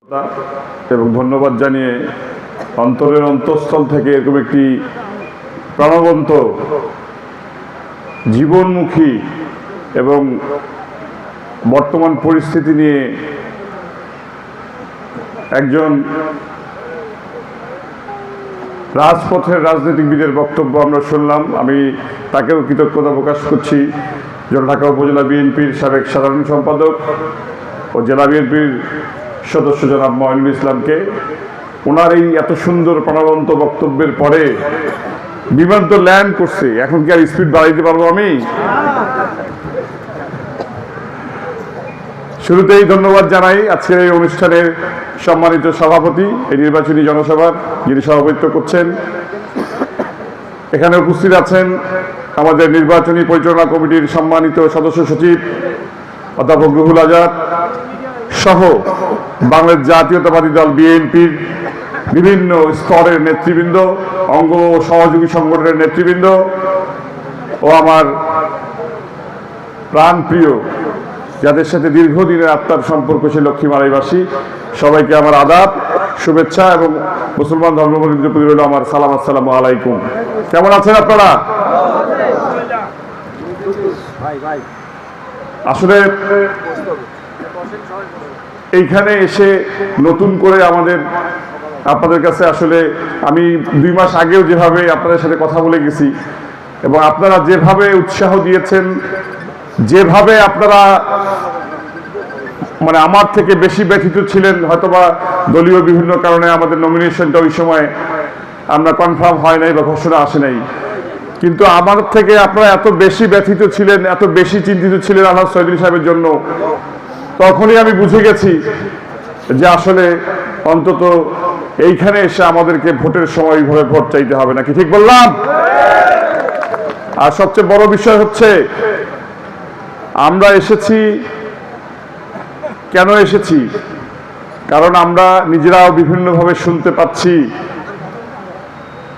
এবং ধন্যবাদ জানিয়ে অন্তরের অন্তঃস্থল থেকে এরকম একটি প্রাণবন্ত, জীবনমুখী এবং বর্তমান পরিস্থিতি নিয়ে একজন রাজপথের রাজনীতিবিদের বক্তব্য আমরা শুনলাম। আমি তাকেও কৃতজ্ঞতা প্রকাশ করছি। ঢাকা উপজেলা বিএনপির সাবেক সাধারণ সম্পাদক ও জেলা বিএনপির সদস্য জনাব মঈনুল ইসলামকে। ওনার এই এত সুন্দর প্রাণবন্ত বক্তব্যের পরে বিমান তো ল্যান্ড করছে, এখন কি আর স্পিড বাড়াইতে পারবো? আমি শুরুতেই ধন্যবাদ জানাই আজকের এই অনুষ্ঠানের সম্মানিত সভাপতি, এই নির্বাচনী জনসভার যিনি সভাপতিত্ব করছেন। এখানে উপস্থিত আছেন আমাদের নির্বাচনী পরিচালনা কমিটির সম্মানিত সদস্য সচিব অধ্যাপক রুহুল আজাদ সহ বাংলাদেশ জাতীয়তাবাদী দল বিএনপির বিভিন্ন স্তরের নেতৃবৃন্দ, অঙ্গ ও সহযোগী সংগঠনের নেতৃবৃন্দ ও আমার প্রাণপ্রিয়, যাদের সাথে দীর্ঘদিনের আত্মার সম্পর্ক সে লক্ষ্মীমারাইবাসী, সবাইকে আমার আদাব, শুভেচ্ছা এবং মুসলমান ধর্মাবলম্বীদের প্রতি রইল আমার সালাম। আসসালামু আলাইকুম। কেমন আছেন আপনারা? আসলে এইখানে এসে নতুন করে আপনাদের কাছে আসলে আমি 2 মাস আগেও যেভাবে আপনাদের সাথে কথা বলে গেছি এবং আপনারা যেভাবে উৎসাহ দিয়েছেন, যেভাবে আপনারা মানে আমার থেকে বেশি ব্যথিত ছিলেন, হয়তোবা দলীয় বিভিন্ন কারণে আমাদের নমিনেশনটা ওই সময় আমরা কনফার্ম হয় নাই বা ঘোষণা আসে নাই, কিন্তু আমার থেকে আপনারা এত বেশি ব্যথিত ছিলেন, এত বেশি চিন্তিত ছিলেন আলহাজ শহীদুল সাহেবের জন্য, তখনই আমি বুঝে গেছি যে আসলে অন্তত এইখানে এসে আমাদেরকে ভোটের সময় এইভাবে ভোট চাইতে হবে না। কি ঠিক বললাম? আর সবচেয়ে বড় বিষয় হচ্ছে আমরা এসেছি, কেন এসেছি? কারণ আমরা নিজেরাও বিভিন্নভাবে শুনতে পাচ্ছি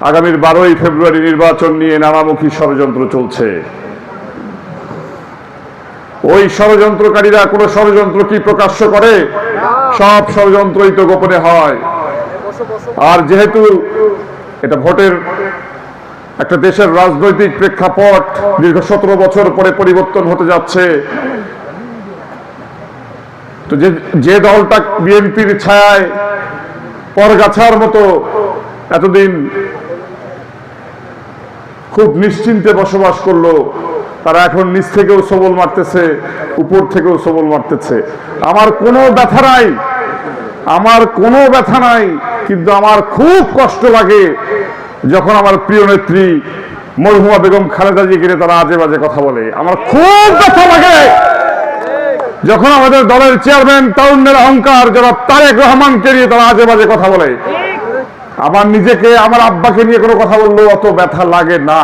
আগামীর 12ই ফেব্রুয়ারি নির্বাচন নিয়ে নানামুখী ষড়যন্ত্র চলছে। ওই ষড়যন্ত্রকারীরা কোন ষড়যন্ত্র কি প্রকাশ্য করে? সব ষড়যন্ত্রই তো গোপনে হয়। আর যেহেতু এটা ভোটের একটা দেশের রাজনৈতিক প্রেক্ষাপট দীর্ঘ 17 বছর পরে পরিবর্তন হতে যাচ্ছে, তো যে দলটা বিএনপির ছায়ায় পরগাছার মতো এতদিন খুব নিশ্চিন্তে বসবাস করলো, তারা এখন নিচ থেকেও সবল মারতেছে, উপর থেকেও সবল মারতেছে। আমার কোনো ব্যথা নাই, আমার কোনো ব্যথা নাই, কিন্তু আমার খুব কষ্ট লাগে যখন আমার প্রিয় নেত্রী মরহুমা বেগম খালেদা জিয়াকে তারা আজে বাজে কথা বলে। আমার খুব ব্যথা লাগে যখন আমাদের দলের চেয়ারম্যান তারুণ্যের অহংকার জনাব তারেক রহমানকে নিয়ে তারা আজে বাজে কথা বলে। আমার নিজেকে, আমার আব্বাকে নিয়ে কোনো কথা বললেও অত ব্যথা লাগে না।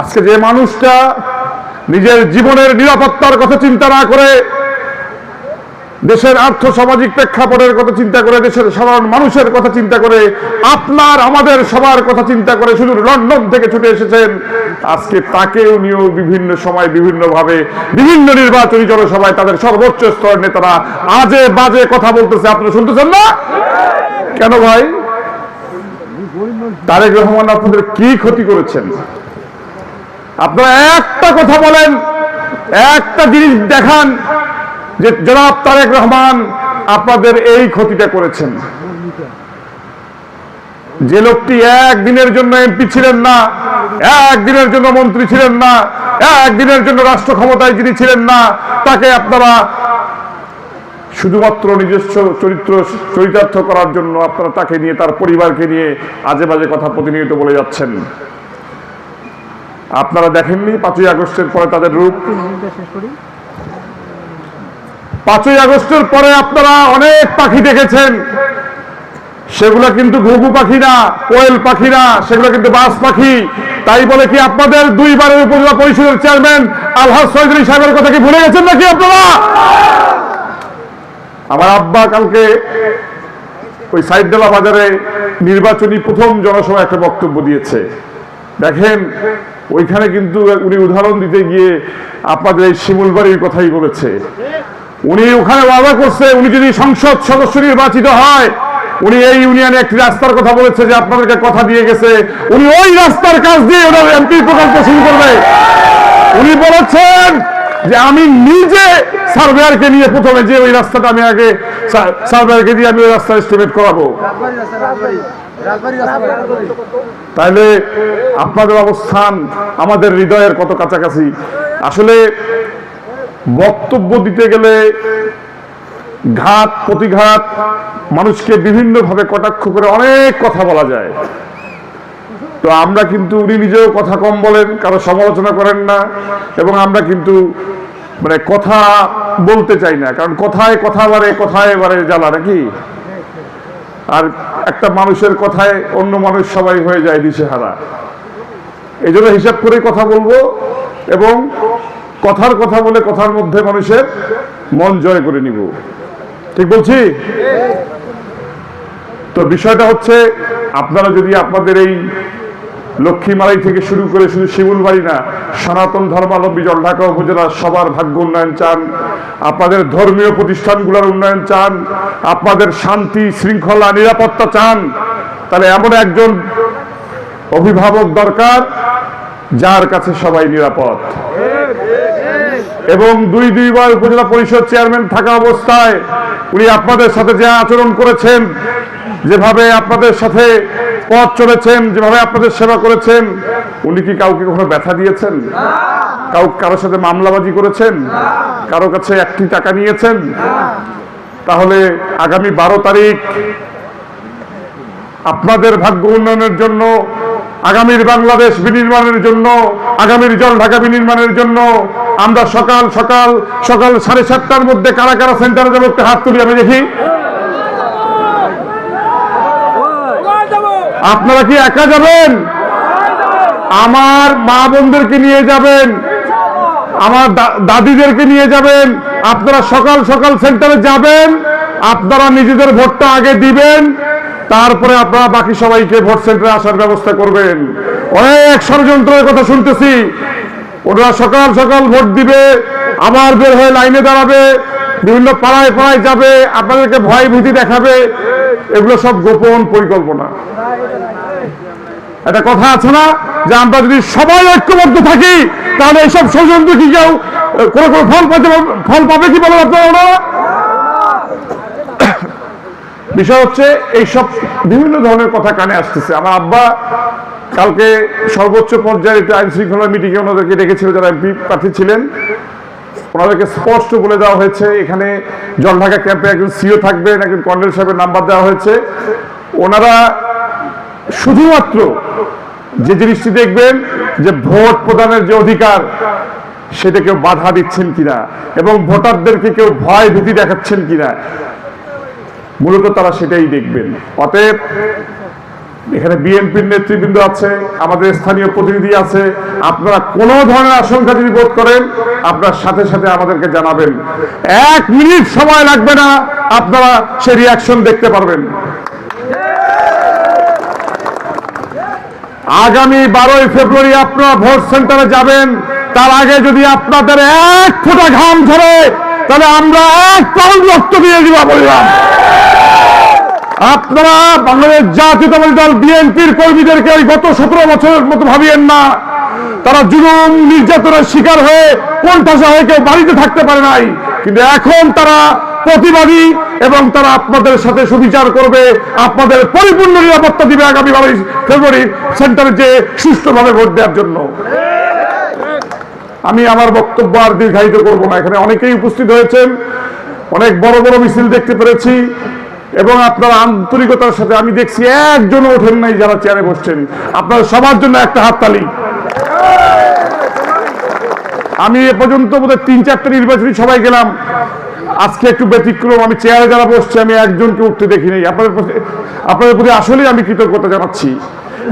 আজকে যে মানুষটা নিজের জীবনের নিরাপত্তার কথা চিন্তা না করে, দেশের আর্থ সামাজিক প্রেক্ষাপটের কথা চিন্তা করে, দেশের সাধারণ মানুষের কথা চিন্তা করে, আপনার আমাদের সবার কথা চিন্তা করে শুধু লন্ডন থেকে ছুটে এসেছেন, আজকে তাকেও নিয়েও বিভিন্ন সময় বিভিন্নভাবে বিভিন্ন নির্বাচনী জনসভায় তাদের সর্বোচ্চ স্তরের নেতারা আজে বাজে কথা বলতেছে। আপনারা শুনতেছেন না? কেন ভাই? তারেক রহমান আপনাদের কি ক্ষতি করেছেন? আপনারা একটা কথা বলেন, একটা জিনিস দেখান যে জনাব তারেক রহমান আপনাদের এই ক্ষতিটা করেছেন। যে লোকটি একদিনের জন্য এমপি ছিলেন না, একদিনের জন্য মন্ত্রী ছিলেন না, একদিনের জন্য রাষ্ট্র ক্ষমতায় যিনি ছিলেন না, তাকে আপনারা শুধুমাত্র নিজস্ব চরিতার্থ করার জন্য আপনারা তাকে নিয়ে, তার পরিবারকে নিয়ে আজে বাজে কথা প্রতিনিয়ত বলে যাচ্ছেন। আপনারা দেখেননি 5ই আগস্টের পরে তাদের রূপ? 5ই আগস্টের পরে আপনারা অনেক পাখি দেখেছেন, সেগুলো কিন্তু ঘুঘু পাখি না, কোয়েল পাখি না, সেগুলো কিন্তু বাজ পাখি। তাই বলে কি আপনাদের 2 বারের উপজেলা পরিষদের চেয়ারম্যান আলহাজ শহীদুল সাহেবের কথা কি ভুলে গেছেন নাকি আপনারা? আমার আব্বা কালকে ওই সাইডডালা বাজারে নির্বাচনী প্রথম জনসভায় একটা বক্তব্য দিয়েছে। দেখেন ওইখানে কিন্তু উনি উদাহরণ দিতে গিয়ে আপনাদের এই শিমুলবাড়ির কথাই বলেছে। উনি ওখানে ওয়াদা করছে উনি যদি সংসদ সদস্য নির্বাচিত হয় উনি এই ইউনিয়নে একটি রাস্তার কথা বলেছে যে আপনাদেরকে কথা দিয়ে গেছে উনি ওই রাস্তার কাজ দিয়ে ওনার এমপি প্রকল্প শুরু করবে। উনি বলেছেন যে আমি নিজে সার্ভেয়ারকে নিয়ে প্রথমে যে ওই রাস্তাটা আমি আগে সার্ভেয়ারকে দিয়ে আমি ওই রাস্তা এস্টিমেট করাবো। তাহলে আপনাদের অবস্থান আমাদের হৃদয়ের কত কাছাকাছি। আসলে বক্তব্য দিতে গেলে ঘাত প্রতিঘাত মানুষকে বিভিন্নভাবে কটাক্ষ করে অনেক কথা বলা যায়। তো আমরা কিন্তু উনি নিজেও কথা কম বলেন, কারো সমালোচনা করেন না, এবং আমরা কিন্তু মানে কথা বলতে চাই না, কারণ কথায় বারে জ্বালা নাকি। আর একটা মানুষের কথায় অন্য মানুষ সবাই হয়ে যায় দিশেহারা। এই জন্য হিসাব করে কথা বলবো এবং কথা বলে কথার মধ্যে মানুষের মন জয় করে নিব। ঠিক বলছি? তো বিষয়টা হচ্ছে আপনারা যদি আপনাদের এই লক্ষ্মীমালাই থেকে শুরু করে শুধু শিমুলবাড়ি না, সনাতন ধর্মাবলম্বী জলঢাকা উপজেলার সবার ভাগ্য উন্নয়ন চান, আপনাদের ধর্মীয় প্রতিষ্ঠানগুলোর উন্নয়ন চান, আপনাদের শান্তি শৃঙ্খলা নিরাপত্তা চান, তাহলে এমন একজন অভিভাবক দরকার যার কাছে সবাই নিরাপদ। এবং দুইবার উপজেলা পরিষদ চেয়ারম্যান থাকা অবস্থায় উনি আপনাদের সাথে যে আচরণ করেছেন, যেভাবে আপনাদের সাথে পথ চলেছেন, যেভাবে আপনাদের সেবা করেছেন, উনি কি কাউকে কখনো ব্যথা দিয়েছেন? কারোর সাথে মামলাবাজি করেছেন? কারো কাছে একটি টাকা নিয়েছেন? তাহলে আগামী 12 তারিখ আপনাদের ভাগ্য উন্নয়নের জন্য, আগামীর বাংলাদেশ বিনির্মাণের জন্য, আগামীর জলঢাকা বিনির্মাণের জন্য আমরা সকাল 7:30টার মধ্যে কারা কারা সেন্টারে যাবো একটা হাত তুলি আমি দেখি। আপনারা কি একা যাবেন? আমার মা বোনদেরকে নিয়ে যাবেন, আমার দাদিদেরকে নিয়ে যাবেন। আপনারা সকাল সেন্টারে যাবেন, আপনারা নিজেদের ভোটটা আগে দিবেন, তারপরে আপনারা বাকি সবাইকে ভোট সেন্টারে আসার ব্যবস্থা করবেন। অনেক ষড়যন্ত্রের কথা শুনতেছি, ওরা সকাল ভোট দিবে, আবার বের হয়ে লাইনে দাঁড়াবে, বিভিন্ন পাড়ায় যাবে, আপনাদেরকে ভয় ভীতি দেখাবে। এগুলো সব গোপন পরিকল্পনা। একটা কথা আছে না যে আমরা যদি সবাই ঐক্যবদ্ধ থাকি তাহলে এইসব ষড়যন্ত্র কি কেউ কোনো ফল পাবে কি বলেন আপনারা? বিষয় হচ্ছে এইসব বিভিন্ন ধরনের কথা কানে আসতেছে। আমার আব্বা কালকে সর্বোচ্চ পর্যায়ের একটা আইন শৃঙ্খলা মিটিংয়ে ওনাদেরকে ডেকেছিল, যারা এমপি প্রার্থী ছিলেন। ওনাদেরকে স্পষ্ট বলে দেওয়া হয়েছে এখানে জলঢাকা ক্যাম্পে একজন সিও থাকবেন, একজন কর্নেল সাহেবের নাম্বার দেওয়া হয়েছে। ওনারা শুধুমাত্র যে জিনিসটি দেখবেন যে ভোট প্রদানের যে অধিকার সেটা কেউ বাধা দিচ্ছেন কিনা এবং ভোটারদেরকে কেউ ভয় ভীতি দেখাচ্ছেন কিনা, মূলত তারা সেটাই দেখবেন। অতএব এখানে বিএনপির নেতৃবৃন্দ আছে, আমাদের স্থানীয় প্রতিনিধি আছে, আপনারা কোনো ধরনের আশঙ্কা যদি বোধ করেন আপনার সাথে আমাদেরকে জানাবেন। 1 মিনিট সময় লাগবে না, আপনারা সে রিয়াকশন দেখতে পারবেন। আগামী 12 ফেব্রুয়ারি আপনারা ভোট সেন্টারে যাবেন, তার আগে যদি আপনাদের 1 ফোঁটা ঘাম ঝরে তাহলে আমরা 1 পাউন্ড রক্ত দিয়ে দিব বললাম। আপনারা বাংলাদেশ জাতীয়তাবাদী দল বিএনপির কর্মীদেরকে ওই গত 17 বছরের মতো ভাবিয়েন না। তারা জুলুম নির্যাতনের শিকার হয়ে কোণঠাসা হয়ে কেউ বাড়িতে থাকতে পারে নাই, কিন্তু এখন তারা প্রতিবাদী এবং তারা আপনাদের সাথে সুবিচার করবে, আপনাদের পরিপূর্ণ নিরাপত্তা দিবে আগামী 22 ফেব্রুয়ারি সেন্টারে যে সুষ্ঠুভাবে ভোট দেওয়ার জন্য। আমি আমার বক্তব্য আর দীর্ঘায়িত করব না। এখানে অনেকেই উপস্থিত হয়েছেন, অনেক বড় মিছিল দেখতে পেরেছি এবং আপনারা আন্তরিকতার সাথে আমি দেখছি একজনও ওঠেন নাই যারা চেয়ারে বসছেন। আপনাদের সবার জন্য একটা হাততালি। আমি এ পর্যন্ত বোধহয় 3-4টা নির্বাচনী সবাই গেলাম, আজকে একটু ব্যতিক্রম। আমি চেয়ারে যারা বসছে আমি একজনকে উঠতে দেখি নাই। আপনাদের প্রতি আসলেই আমি কৃতজ্ঞতা জানাচ্ছি।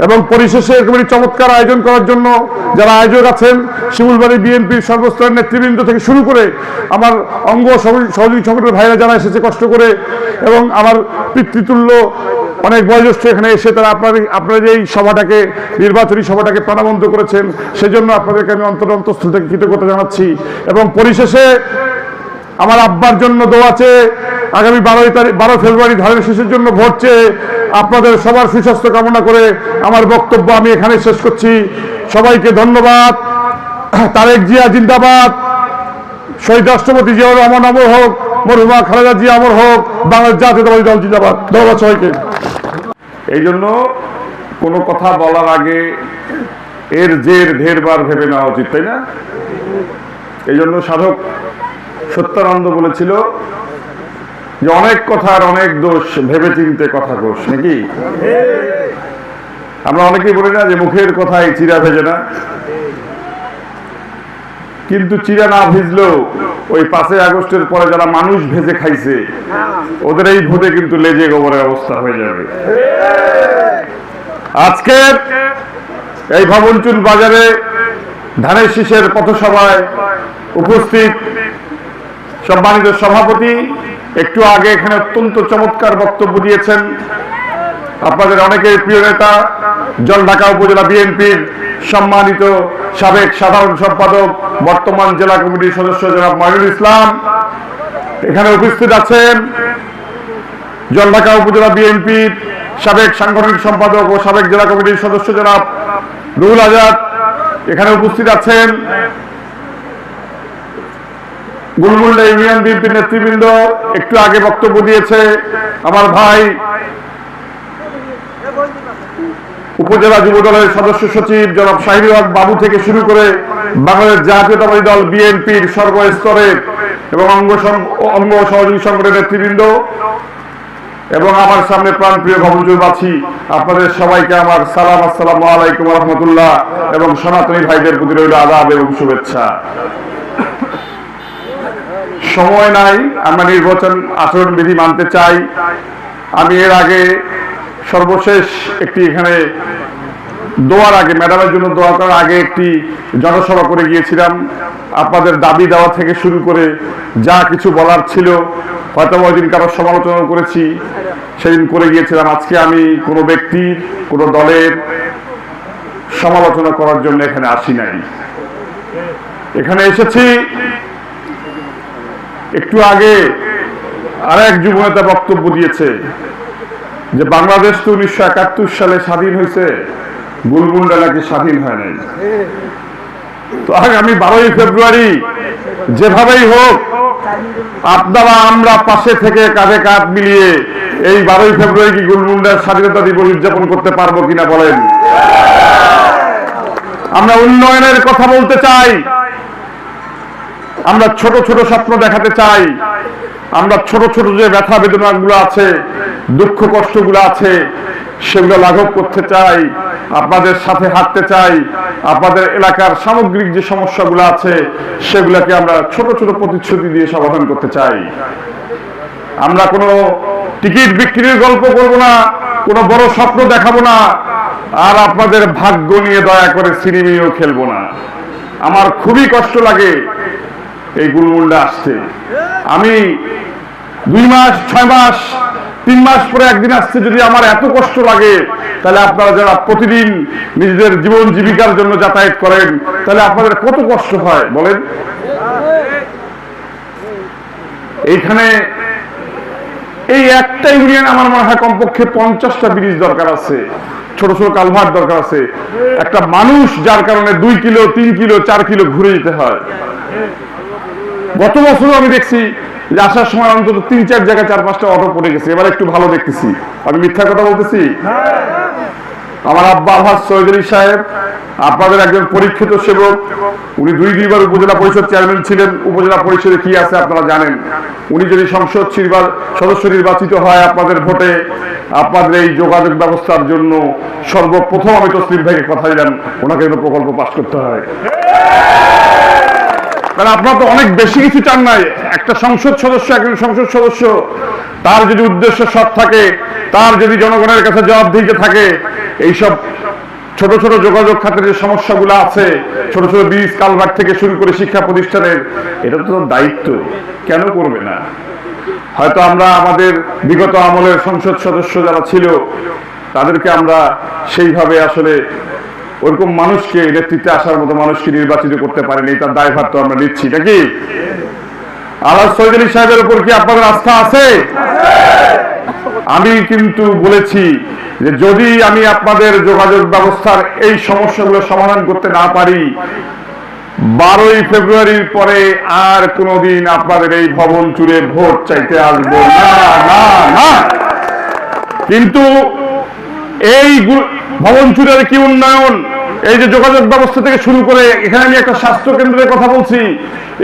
এবং পরিশেষে এরকম চমৎকার আয়োজন করার জন্য যারা আয়োজক আছেন, শিমুলবাড়ি বিএনপির সর্বস্তরের নেতৃবৃন্দ থেকে শুরু করে আমার অঙ্গ সহযোগী সংগঠনের ভাইরা যারা এসেছে কষ্ট করে, এবং আমার পিতৃতুল্য অনেক বয়োজ্যেষ্ঠ এখানে এসে তারা আপনারা যে এই সভাটাকে, নির্বাচনী সভাটাকে প্রাণবন্ত করেছেন, সেজন্য আপনাদেরকে আমি অন্তঃস্থল থেকে কৃতজ্ঞতা জানাচ্ছি। এবং পরিশেষে আমার আব্বার জন্য দোয়া চেয়ে, আগামী 12 ফেব্রুয়ারি ধানের শীষের জন্য ভোট চেয়ে আপনাদের সবার সুস্বাস্থ্য কামনা করে আমার বক্তব্য আমি এখানে শেষ করছি। সবাইকে ধন্যবাদ। তারেক জিয়া জিন্দাবাদ, শহীদ রাষ্ট্রপতি জিয়াউর রহমান অমর হোক, মরহুমা খালেদা জিয়া অমর হোক, বাংলাদেশ জাতীয়তাবাদী দল জিন্দাবাদ। ধন্যবাদ সবাইকে। এই জন্য কোনো কথা বলার আগে এর জের ঢেরবার ভেবে নেওয়া উচিত, তাই না? এই জন্য সাধক সত্যানন্দ বলেছিল যে অনেক কথার অনেক দোষ, ভেবে চিনতে কথা কোষ, নাকি? আমরা অনেকেই বলি না যে মুখের কথায় চিরা ভেজে না, কিন্তু চিরা না ভিজলেও ওই 5ই আগস্টের পরে যারা মানুষ ভেজে খাইছে ওদের এই ভোটে কিন্তু লেজে গোবরের অবস্থা হয়ে যাবে। আজকে এই ভবনচুল বাজারে ধানের শীষের পথসভায় উপস্থিত সম্মানিত সভাপতি একটু আগে এখানে অত্যন্ত চমৎকার বক্তব্য দিয়েছেন। আপনাদের অনেকের প্রিয় নেতা, জলঢাকা উপজেলা বিএনপির সম্মানিত সাবেক সাধারণ সম্পাদক, বর্তমান জেলা কমিটির সদস্য জনাব মঈনুল ইসলাম এখানে উপস্থিত আছেন। জলঢাকা উপজেলা বিএনপির সাবেক সাংগঠনিক সম্পাদক ও সাবেক জেলা কমিটির সদস্য জনাব রুহুল আজাদ এখানে উপস্থিত আছেন। গুলমুল্লা ইউনিয়ন বিএনপির নেতৃবৃন্দ একটু আগে বক্তব্য দিয়েছে আমার ভাই উপজেলা যুব দলের সদস্য সচিব জনাব শাহিনুল হক বাবু থেকে শুরু করে বাংলাদেশ জাতীয়তাবাদী দল বিএনপির সর্বস্তরের এবং অঙ্গ সহযোগী সংগঠনের নেতৃবৃন্দ এবং আমার সামনে প্রাণপ্রিয় ভবনচুরবাসী, আপনাদের সবাইকে আমার সালাম, আসসালামু আলাইকুম ওয়া রাহমাতুল্লাহ এবং সনাতনী ভাইদের প্রতি রইল আদাব এবং শুভেচ্ছা। সময় নাই, আমরা নির্বাচন আচরণবিধি মানতে চাই। আমি এর আগে সর্বশেষ একটি এখানে দোয়ার আগে, ম্যাডামের জন্য দোয়া করার আগে একটি জনসভা করে গিয়েছিলাম। আপনাদের দাবি দেওয়া থেকে শুরু করে যা কিছু বলার ছিল, হয়তো ওই দিন কারোর সমালোচনা করেছি, সেদিন করে গিয়েছিলাম। আজকে আমি কোনো ব্যক্তির, কোনো দলের সমালোচনা করার জন্য এখানে আসি নাই। এখানে এসেছি, একটু আগে আরেক যুবনেতা বক্তব্য দিয়েছে যে বাংলাদেশ তো 1971 সালে স্বাধীন হয়েছে, গুলমুন্ডা নাকি স্বাধীন হয় নাই। তো আগামী 12ই ফেব্রুয়ারি যেভাবেই হোক আপনারা আমরা পাশে থেকে কাঁধে কাঁধ মিলিয়ে এই 12ই ফেব্রুয়ারি কি গুলমুন্ডার স্বাধীনতা দিবস উদযাপন করতে পারবো কিনা বলেন? আমরা উন্নয়নের কথা বলতে চাই, আমরা ছোট ছোট স্বপ্ন দেখাতে চাই, আমরা ছোট ছোট যে ব্যথা বেদনা গুলো আছে, দুঃখ কষ্ট গুলো আছে, সেগুলো লাঘব করতে চাই, আপনাদের সাথে হাঁটতে চাই, আপনাদের এলাকার সামগ্রিক যে সমস্যাগুলো আছে সেগুলোকে আমরা ছোট ছোট প্রতিশ্রুতি দিয়ে সমাধান করতে চাই। আমরা কোনো টিকিট বিক্রির গল্প করব না, কোনো বড় স্বপ্ন দেখাবো না, আর আপনাদের ভাগ্য নিয়ে দয়া করে সিনেমিও খেলবো না। আমার খুবই কষ্ট লাগে এই গুলমুন্ডা আসতে। আমি 2 মাস, 6 মাস, 3 মাস পরে একদিন আসছে, যদি আমার এত কষ্ট লাগে, তাহলে আপনারা যারা প্রতিদিন নিজেদের জীবন জীবিকার জন্য যাতায়াত করেন, তাহলে আপনাদের কত কষ্ট হয় বলেন? এইখানে এই একটা ইউনিয়ন আমার মনে হয় কমপক্ষে 50টা ব্রিজ দরকার আছে, ছোট ছোট কালভার্ট দরকার আছে। একটা মানুষ যার কারণে 2 কিলো, 3 কিলো, 4 কিলো ঘুরে যেতে হয়। গত বছরও আমি দেখছি যে আসার সময় অন্তত 3-4 জায়গায় 4-5টা অটো পড়ে গেছে। এবার একটু ভালো দেখতেছি। আমি মিথ্যা কথা বলতেছি? আমার আব্বা আলহাজ সৈয়দ আলী সাহেব আপনাদের একজন পরীক্ষিত সেবক, উনি 2 বার উপজেলা পরিষদ চেয়ারম্যান ছিলেন। উপজেলা পরিষদে কি আছে আপনারা জানেন। উনি যদি সংসদ সদস্য নির্বাচিত হয় আপনাদের ভোটে, আপনাদের এই যোগাযোগ ব্যবস্থার জন্য সর্বপ্রথম আমি তসলিম ভাইকে কথা দিলাম, ওনাকে কিন্তু প্রকল্প পাস করতে হয়। কারণ আপনারা তো অনেক বেশি কিছু চান নাই। একটা সংসদ সদস্য, একজন সংসদ সদস্য, তার যদি উদ্দেশ্য সৎ থাকে, তার যদি জনগণের কাছে জবাবদিহিতে থাকে, এইসব ছোট ছোট যোগাযোগ খাতের যে সমস্যাগুলো আছে, ছোট ছোট ব্রিজ কালভার্ট থেকে শুরু করে শিক্ষা প্রতিষ্ঠানের, এটা তো দায়িত্ব, কেন করবে না? হয়তো আমরা আমাদের বিগত আমলের সংসদ সদস্য যারা ছিল তাদেরকে আমরা সেইভাবে আসলে ওরকম মানুষকে, নেতৃত্বে আসার মতো মানুষকে নির্বাচিত করতে পারিনি, তার দায়ভার তো আমরা নিচ্ছি নাকি? আলহাজ শহীদ আলী সাহেবের উপর কি আপনাদের আস্থা আছে? আমি কিন্তু বলেছি যে যদি আমি আপনাদের যোগাযোগ ব্যবস্থার এই সমস্যাগুলো সমাধান করতে না পারি, 12ই ফেব্রুয়ারির পরে আর কোনোদিন আপনাদের এই ভবন চুরে ভোট চাইতে আসবো না, না, না। কিন্তু এই ভবন চুরের কি উন্নয়ন, এই যে যোগাযোগ ব্যবস্থা থেকে শুরু করে, এখানে আমি একটা স্বাস্থ্য কেন্দ্রের কথা বলছি,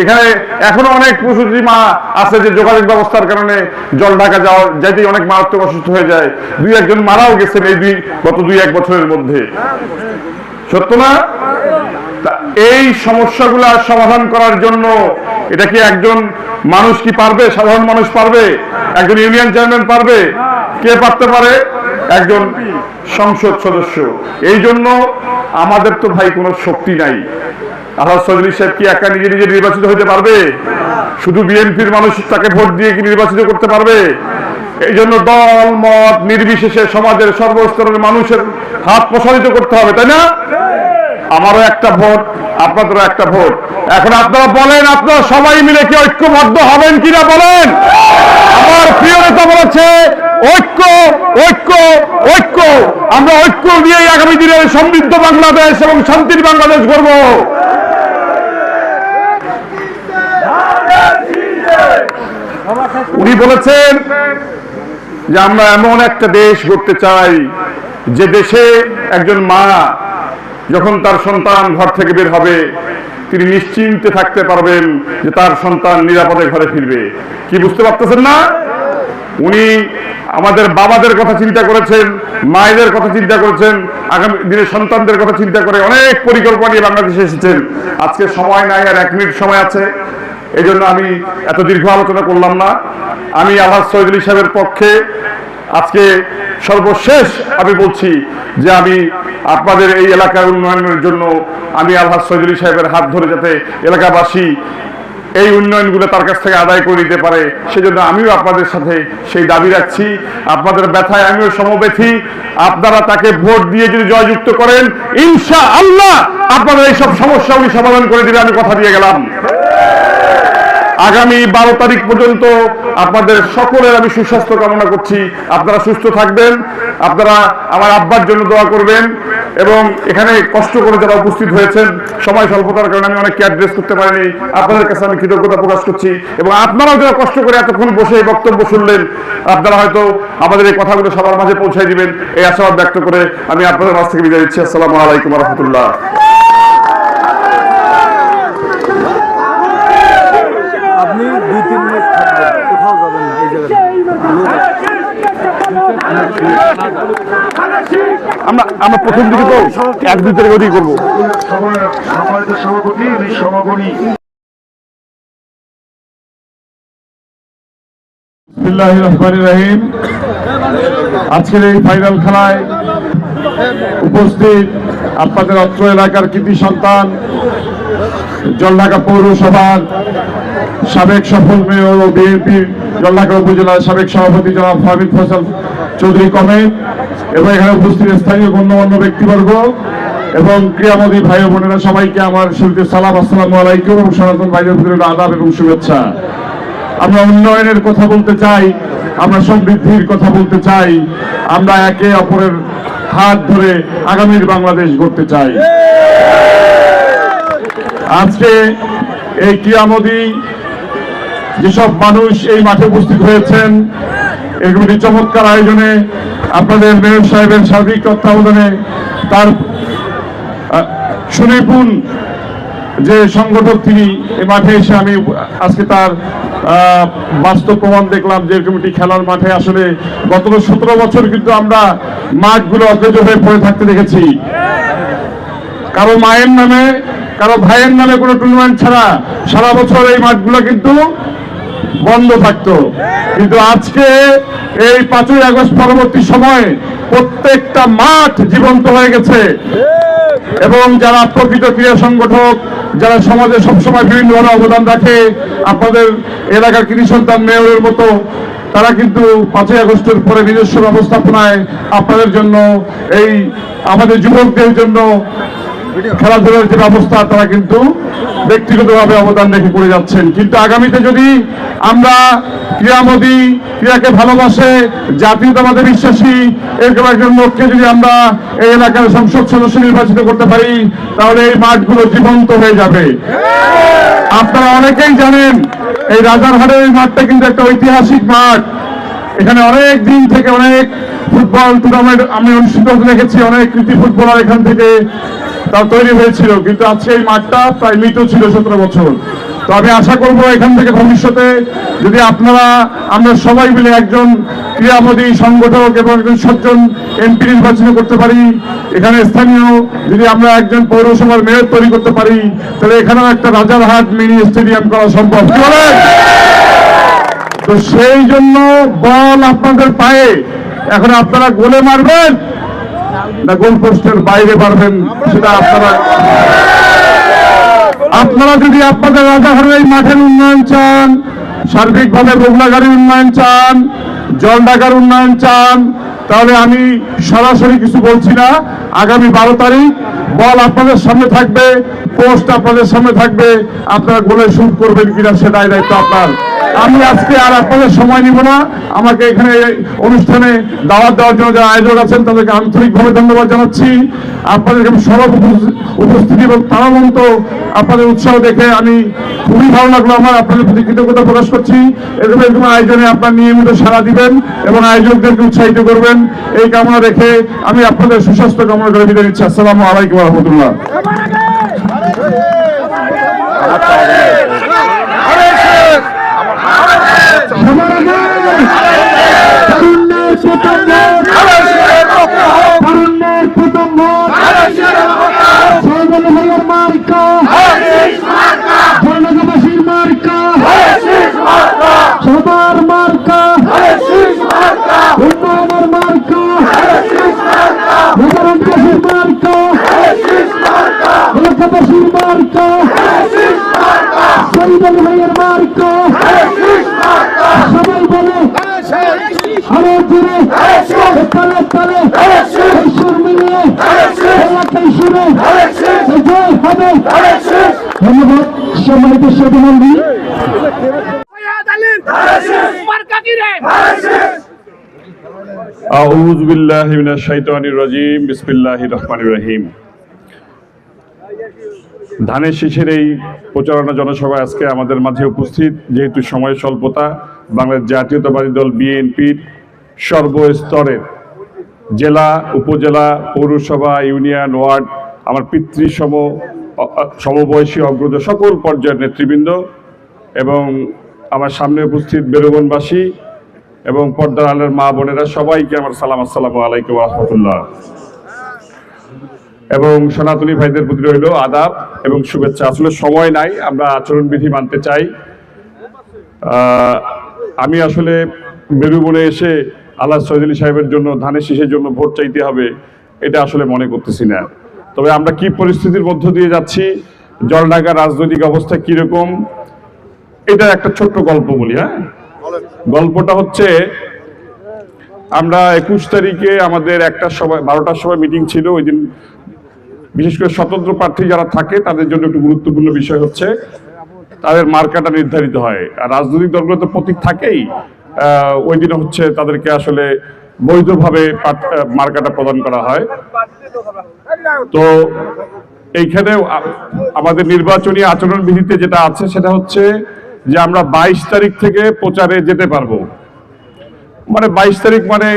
এখানে এখনো অনেক প্রসূতি মা আছে যে যোগাযোগ ব্যবস্থার কারণে জল ঢাকা যাইতেই অনেক মারাত্মক অসুস্থ হয়ে যায়, 2-1 জন মারাও গেছেন এই গত 2-1 বছরের মধ্যে, সত্য না? এই সমস্যাগুলো সমাধান করার জন্য এটা কি একজন মানুষ কি পারবে? সাধারণ মানুষ পারবে? একজন ইউনিয়ন চেয়ারম্যান পারবে? কে পারতে পারে? একজন সংসদ সদস্য। এই জন্য আমাদের তো ভাই কোনো শক্তি নাই। আলহাজ শহীদ আলী সাহেব কি একা নিজে নিজে নির্বাচিত হতে পারবে? শুধু বিএনপির মানুষ তাকে ভোট দিয়ে কি নির্বাচিত করতে পারবে? এই জন্য দল মত নির্বিশেষে সমাজের সর্বস্তরের মানুষের হাত প্রসারিত করতে হবে, তাই না? আমারও একটা ভোট, আপনাদেরও একটা ভোট। এখন আপনারা বলেন, আপনারা সবাই মিলে কি ঐক্যবদ্ধ হবেন কিনা বলেন? আমার প্রিয় নেতা বলেছে ঐক্য, ঐক্য, ঐক্য। আমরা ঐক্য দিয়েই আগামী দিনে সমৃদ্ধ বাংলাদেশ এবং শান্তির বাংলাদেশ গড়ব। উনি বলেছেন যে আমরা এমন একটা দেশ গড়তে চাই যে দেশে একজন মা যখন তার সন্তান ঘর থেকে বের হবে তিনি নিশ্চিন্তে থাকতে পারবেন যে তার সন্তান নিরাপদে ঘরে ফিরবে। কি বুঝতে পারতেছেন না? উনি আমাদের বাবাদের কথা চিন্তা করেছেন, মায়েদের কথা চিন্তা করেছেন, আগামী দিনের সন্তানদের কথা চিন্তা করে অনেক পরিকল্পনা নিয়ে বাংলাদেশে এসেছেন। আজকে সময় নাই, আর 1 মিনিট সময় আছে, এই জন্য আমি এত দীর্ঘ আলোচনা করলাম না। আমি আলহাজ শহীদ আলী সাহেবের পক্ষে আজকে সর্বশেষ আমি বলছি যে আমি আপনাদের এই এলাকার উন্নয়নের জন্য আমি আলহাজ শহীদ আলী সাহেবের হাত ধরে যাতে এলাকাবাসী এই উন্নয়নগুলো তার কাছ থেকে আদায় করে নিতে পারে, সেজন্য আমিও আপনাদের সাথে সেই দাবি রাখছি। আপনাদের ব্যথায় আমিও সমব্যথী। আপনারা তাকে ভোট দিয়ে যদি জয়যুক্ত করেন, ইনশাআল্লাহ আপনাদের এইসব সমস্যাগুলি সমাধান করে দিবে, আমি কথা দিয়ে গেলাম। আগামী 12 তারিখ পর্যন্ত আপনাদের সকলের আমি সুস্বাস্থ্য কামনা করছি। আপনারা সুস্থ থাকবেন, আপনারা আমার আব্বার জন্য দোয়া করবেন, এবং এখানে কষ্ট করে যারা উপস্থিত হয়েছেন, সময় স্বল্পতার কারণে আমি অনেককে অ্যাড্রেস করতে পারিনি, আপনাদের কাছে আমি কৃতজ্ঞতা প্রকাশ করছি। এবং আপনারাও যারা কষ্ট করে এতক্ষণ বসে বক্তব্য শুনলেন, আপনারা হয়তো আমাদের এই কথাগুলো সবার মাঝে পৌঁছায় দিবেন, এই আশাবাদ ব্যক্ত করে আমি আপনাদের মাঝ থেকে বিদায় দিচ্ছি। আসসালামু আলাইকুম ওয়া রাহমাতুল্লাহ। আপনি 2-3 মিনিট থাকবেন, কোথাও যাবেন না, এই জায়গায় আমরা প্রথম দিকে তো 1-2 তারিখ ওদিকে করবো। সভাপতি সমাপনী বিসমিল্লাহির রহমানির রহিম। আজকের এই ফাইনাল খেলায় উপস্থিত আপনাদের অত্র এলাকার কৃতি সন্তান, জলঢাকা পৌরসভার সাবেক সফল মেয়র ও বিএনপির জলঢাকা উপজেলার সাবেক সভাপতি জনাব ফাহমিদ ফয়সাল চৌধুরী কমেন্ট, এবং এখানে উপস্থিত স্থানীয় গণ্যমান্য ব্যক্তিবর্গ এবং ক্রীড়ামোদী ভাই বোনেরা, সবাইকে আমার শুরুতে সালাম, আসসালামু আলাইকুম, এবং সনাতন ভাইদের প্রতি আদাব এবং শুভেচ্ছা। আমরা উন্নয়নের কথা বলতে চাই, আমরা সমৃদ্ধির কথা বলতে চাই, আমরা একে অপরের হাত ধরে আগামীর বাংলাদেশ গড়তে চাই। আজকে এই ক্রীড়ামোদী যেসব মানুষ এই মাঠে উপস্থিত হয়েছেন, এগুলি চমৎকার আয়োজনে আপনাদের মেয়র সাহেবের সার্বিক তত্ত্বাবধানে তার সুনিপুণ যে সংগঠক তিনি এই মাঠে এসে আমি আজকে তার বাস্তব প্রমাণ দেখলাম যে এরকম একটি খেলার মাঠে আসলে গত 17 বছর কিন্তু আমরা মাঠগুলো অকেজ হয়ে পড়ে থাকতে দেখেছি। কারো মায়ের নামে, কারো ভাইয়ের নামে কোনো টুর্নামেন্ট ছাড়া সারা বছর এই মাঠগুলো কিন্তু বন্ধ থাকতো। কিন্তু আজকে এই 5ই আগস্ট পরবর্তী সময়ে প্রত্যেকটা মাঠ জীবন্ত হয়ে গেছে, এবং যারা প্রকৃত ক্রীড়া সংগঠক, যারা সমাজে সবসময় বিভিন্নভাবে অবদান রাখে, আপনাদের এলাকার কৃতি সন্তান মেয়রের মতো, তারা কিন্তু 5ই আগস্টের পরে নিজস্ব ব্যবস্থাপনায় আপনাদের জন্য, এই আমাদের যুবকদের জন্য খেলাধুলার যে ব্যবস্থা তারা কিন্তু ব্যক্তিগতভাবে অবদান রেখে করে যাচ্ছেন। কিন্তু আগামীতে যদি আমরা ক্রীড়ামোদী, ক্রীড়াকে ভালোবাসে, জাতীয়তাবাদে বিশ্বাসী এরকম একজন লোককে যদি আমরা এই এলাকার সংসদ সদস্য নির্বাচিত করতে পারি, তাহলে এই মাঠগুলো জীবন্ত হয়ে যাবে। আপনারা অনেকেই জানেন এই রাজারহাটের এই মাঠটা কিন্তু একটা ঐতিহাসিক মাঠ। এখানে অনেক দিন থেকে অনেক ফুটবল টুর্নামেন্ট আমি অনুষ্ঠিত হতে দেখেছি, অনেক কৃতি ফুটবলার এখান থেকে তার তৈরি হয়েছিল, কিন্তু আজকে এই মাঠটা প্রায় মৃত ছিল 17 বছর। তো আমি আশা করব এখান থেকে ভবিষ্যতে যদি আপনারা আমরা সবাই মিলে একজন ক্রীড়ামোদী সংগঠক এবং একজন সজ্জন এমপি নির্বাচন করতে পারি, এখানে স্থানীয় যদি আমরা একজন পৌরসভার মেয়র তৈরি করতে পারি, তাহলে এখানেও একটা রাজারহাট মিনি স্টেডিয়াম করা সম্ভব। কি বলেন? তো সেই জন্য বল আপনাদের পায়ে, এখন আপনারা গোলে মারবেন না গোল পোস্টের বাইরে মারবেন, সেটা আপনারা যদি আপনাদের রাজারহাটের এই মাঠের উন্নয়ন চান, সার্বিকভাবে বগলাগাড়ির উন্নয়ন চান, জলঢাকার উন্নয়ন চান, তাহলে আমি সরাসরি কিছু বলছি না। আগামী 12 তারিখ বল আপনাদের সামনে থাকবে, পোস্ট আপনাদের সামনে থাকবে, আপনারা গোলে শুট করবেন কিনা সেটাই দায়িত্ব আপনার। আমি আজকে আর আপনাদের সময় নিব না। আমাকে এখানে অনুষ্ঠানে দাওয়াত দেওয়ার জন্য যারা আয়োজক আছেন তাদেরকে আন্তরিকভাবে ধন্যবাদ জানাচ্ছি। আপনাদের সবার উপস্থিতি এবং প্রাণবন্ত আপনাদের উৎসাহ দেখে আমি খুবই ভালো লাগলো। আমার আপনাদের প্রতি কৃতজ্ঞতা প্রকাশ করছি। এরকম আয়োজনে আপনার নিয়মিত সাড়া দিবেন এবং আয়োজকদেরকে উৎসাহিত করবেন, এই কামনা রেখে আমি আপনাদের সুস্বাস্থ্য কামনা করে বিদায় নিচ্ছি। আসসালামু আলাইকুম ওয়া রাহমাতুল্লাহ। সবার মার্কা উন্নয়নের মার্কা নগরবাসীর মার্কা এলাকাবাসীর মার্কা শহীদুল ভাইয়ের মার্কা সবাই বলে আরো জোরে তালে তালে সুর মিলিয়ে এলাকায় সুরে জয় হবে। ধন্যবাদ সম্মানিত সভাপতি। আউযু বিল্লাহি মিনাশ শাইতানির রাজিম। বিসমিল্লাহির রহমানির রহিম। ধানের শীষের এই প্রচারণা জনসভায় আজকে আমাদের মাঝে উপস্থিত, যেহেতু সময় স্বল্পতা, বাংলাদেশ জাতীয়তাবাদী দল বিএনপির সর্বস্তরের জেলা, উপজেলা, পৌরসভা, ইউনিয়ন, ওয়ার্ড, আমার সমবয়সী অগ্রজ সকল পর্যায়ের নেতৃবৃন্দ এবং আমার সামনে উপস্থিত বেরুবনবাসী এবং পর্দার আলের মা বোনেরা, সবাইকে আমার সালাম, আসসালামু আলাইকুম ওয়া রাহমাতুল্লাহ। এবং সনাতনী ভাইদের প্রতি রইল আদাব এবং শুভেচ্ছা। আসলে সময় নাই, আমরা আচরণবিধি মানতে চাই। আমি আসলে বেরুবনে এসে আল্লাহ সৈয়দ আলী সাহেবের জন্য, ধানের শীষের জন্য ভোট চাইতে হবে, এটা আসলে মনে করতেছি না। তবে আমরা কি পরিস্থিতির মধ্য দিয়ে যাচ্ছি, জলঢাকার রাজনৈতিক অবস্থা কিরকম, এটা একটা ছোট্ট গল্প বলি। হ্যাঁ, গল্পটা হচ্ছে আমরা 21 তারিখে আমাদের 12টার সময় মিটিং ছিল। ওই দিন বিশেষ করে স্বতন্ত্র প্রার্থী যারা থাকে তাদের জন্য একটু গুরুত্বপূর্ণ বিষয় হচ্ছে তাদের মার্কাটা নির্ধারিত হয়। আর রাজনৈতিক দলগুলো তো প্রতীক থাকেই, ওই দিন হচ্ছে তাদেরকে আসলে বৈধভাবে মার্কাটা প্রদান করা হয়। তো এইখানে আমাদের নির্বাচনী আচরণবিধিতে যেটা আছে সেটা হচ্ছে যে আমরা 22 তারিখ থেকে প্রচারে যেতে পারবো। মানে 22 তারিখ মানে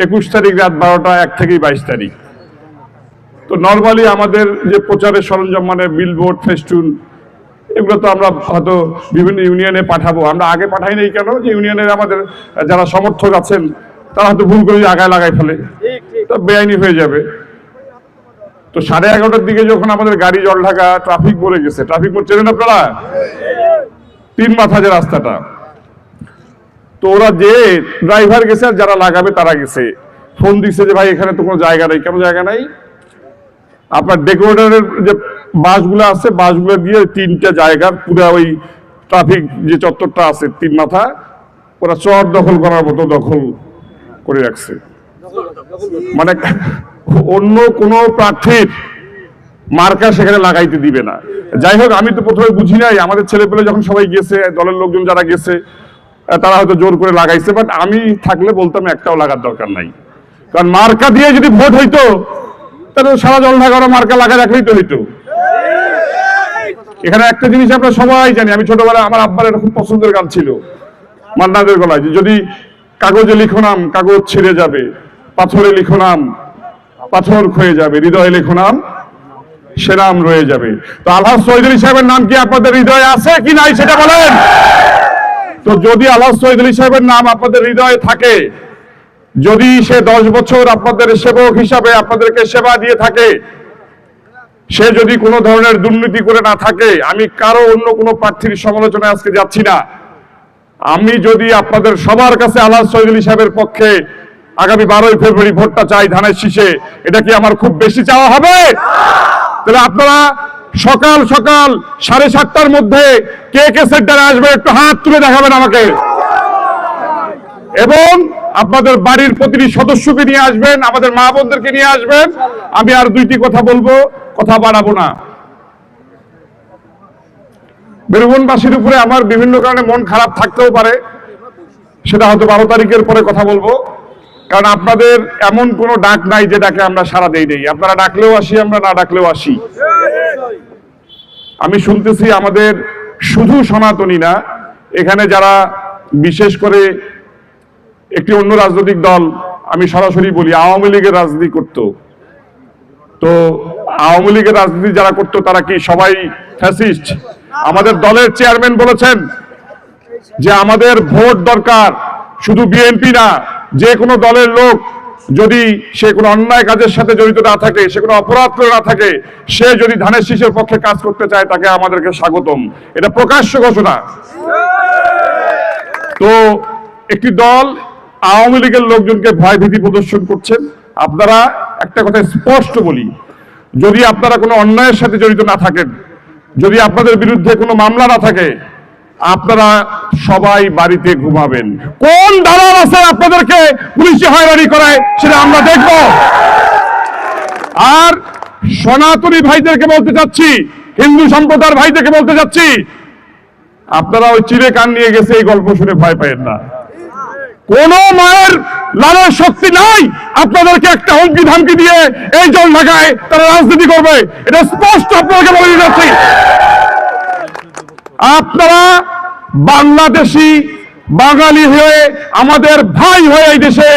21 তারিখ রাত 12টা, 1 থেকেই 22 তারিখ। তো নর্মালি আমাদের যে প্রচারের সরঞ্জাম মানে বিলবোর্ড, ফেস্টুন, এগুলো তো আমরা হয়তো বিভিন্ন ইউনিয়নে পাঠাবো। আমরা আগে পাঠাই নাই কেন, যে ইউনিয়নের আমাদের যারা সমর্থক আছেন তারা হয়তো ভুল করে আগায় লাগাই ফেলে, তো বেআইনি হয়ে যাবে। তো 11:30টার দিকে যখন আমাদের গাড়ি জলঢাকা ট্রাফিক মোড়ে গেছে, ট্রাফিক মোড় চেনেন আপনারা, 3 মাথা যে রাস্তাটা, তো ওরা যে ড্রাইভার গেছে আর যারা লাগাবে তারা গেছে, ফোন দিচ্ছে যে ভাই এখানে তো কোনো জায়গা নেই। কেন জায়গা নাই? আপনার ডেকোরেটরের যে বাসগুলো আছে, বাসগুলো দিয়ে 3টা জায়গার পুরো ওই ট্রাফিক যে চত্বরটা আছে 3 মাথা, ওরা চর দখল করার মতো দখল করে রাখছে। মানে অন্য কোনো প্রার্থীর মার্কা সেখানে লাগাইতে দিবে না। যাই হোক, আমি তো প্রথমে বুঝি নাই, আমাদের ছেলেপেলে যখন সবাই গেছে, দলের লোকজন যারা গেছে তারা হয়তো জোর করে লাগাইছে, বাট আমি থাকলে বলতাম একটাও লাগার দরকার নাই। কারণ মার্কা দিয়ে যদি ভোট হইতো তাহলে সারা জলঢাকা মার্কা লাগা রাখলেই তো হইতো। এখানে একটা জিনিস আমরা সবাই জানি, আমি ছোটবেলায় আমার আব্বার এটা খুব পছন্দের গান ছিল মান্নাদের গলায়, যে যদি কাগজে লিখো নাম কাগজ ছিঁড়ে যাবে, পাথরে লিখো নাম পাথর ক্ষয়ে যাবে, হৃদয়ে লিখো নাম সে নাম রয়ে যাবে। তো আলহাজ শহীদ আলী সাহেবের নাম কি আপনাদের হৃদয়ে আছে কি নাই সেটা বলেন। তো যদি আলহাজ শহীদ আলী সাহেবের নাম আপনাদের হৃদয়ে থাকে, যদি সে 10 বছর আপনাদের সেবক হিসাবে আপনাদেরকে সেবা দিয়ে থাকে, সে যদি কোনো ধরনের দুর্নীতি করে না থাকে, আমি কারো অন্য কোনো প্রার্থীর সমালোচনায় আজকে যাচ্ছি না, আমি যদি আপনাদের সবার কাছে আলহাজ শহীদ আলী সাহেবের পক্ষে আগামী 12ই ফেব্রুয়ারি ভোটটা চাই ধানের শীষে, এটা কি আমার খুব বেশি চাওয়া হবে? তাহলে আপনারা সকাল সকাল 7:30টার মধ্যে কে কে সেন্টারে আসবে একটু হাত তুলে দেখাবেন আমাকে, এবং আপনাদের বাড়ির প্রতিটি সদস্যকে নিয়ে আসবেন, আমাদের মা বোনদেরকে নিয়ে আসবেন। আমি আর 2টি কথা বলবো, কথা বাড়াবো না। বীরভূমবাসীর উপরে আমার বিভিন্ন কারণে মন খারাপ থাকতেও পারে, সেটা হয়তো 12 তারিখের পরে কথা বলবো। কারণ আপনাদের এমন কোনো ডাক নাই যে ডাকে আমরা সাড়া দেই নেই, আপনারা ডাকলেও আসি, আমরা না ডাকলেও আসি। আমি শুনতেছি আমাদের শুধু সনাতনী না, এখানে যারা বিশেষ করে একটি অন্য রাজনৈতিক দল, আমি সরাসরি বলি আওয়ামী লীগের রাজনীতি করত, তো আওয়ামী লীগের রাজনীতি যারা করতো তারা কি সবাই ফ্যাসিস্ট? আমাদের দলের চেয়ারম্যান বলেছেন যে আমাদের ভোট দরকার, শুধু বিএনপি না, যে কোনো দলের লোক যদি সে কোনো অন্যায় কাজের সাথে জড়িত না থাকে, সে কোনো অপরাধ করে না থাকে, সে যদি ধানের শীষের পক্ষে কাজ করতে চায় তাকে আমাদেরকে স্বাগতম। এটা প্রকাশ্য ঘোষণা। তো একটি দল আওয়ামী লীগের লোকজনকে ভয় ভীতি প্রদর্শন করছেন। আপনারা একটা কথা স্পষ্ট বলি, যদি আপনারা কোনো অন্যায়ের সাথে জড়িত না থাকেন, যদি আপনাদের বিরুদ্ধে কোনো মামলা না থাকে, আপনারা সবাই বাড়িতে ঘুমাবেন। কোন দালাল আছে আপনাদেরকে পুলিশে হয়রানি করায় সেটা আমরা দেখব। আর সনাতনী ভাইদেরকে বলতে চাচ্ছি, হিন্দু সম্প্রদায়ের ভাইদেরকে বলতে চাচ্ছি, আপনারা ওই চিড়ে কান নিয়ে গেছে এই গল্প শুনে ভয় পাবেন না। কোন মায়ের লালের শক্তি নাই আপনাদেরকে একটা হুমকি ধামকি দিয়ে এই জল ঢাকায় তারা রাজনীতি করবে, এটা স্পষ্ট আপনাদেরকে বলে দিতে চাচ্ছি। আপনারা বাংলাদেশি বাঙালি হয়ে, আমাদের ভাই হয়ে এই দেশে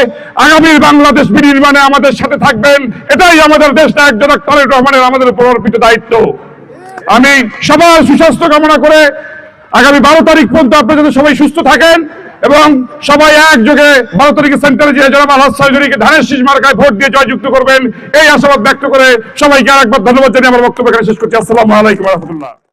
আগামীর বাংলাদেশ বিনির্মাণে আমাদের সাথে থাকবেন, এটাই আমাদের দেশ নায়ক জনাব তারেক রহমানের আমাদের উপর অর্পিত দায়িত্ব। আমি সবার সুস্বাস্থ্য কামনা করে আগামী 12 তারিখ পর্যন্ত আপনারা যাতে সবাই সুস্থ থাকেন এবং সবাই একযোগে 12 তারিখে সেন্টারে যে জনাব আলহাজ শহীদ আলীকে ধানের শীষ মার্কায় ভোট দিয়ে জয়যুক্ত করবেন, এই আশাবাদ ব্যক্ত করে সবাইকে আরেকবার ধন্যবাদ জানিয়ে আমার বক্তব্য এখানে শেষ করছি। আসসালামু আলাইকুম ওয়া রাহমাতুল্লাহ।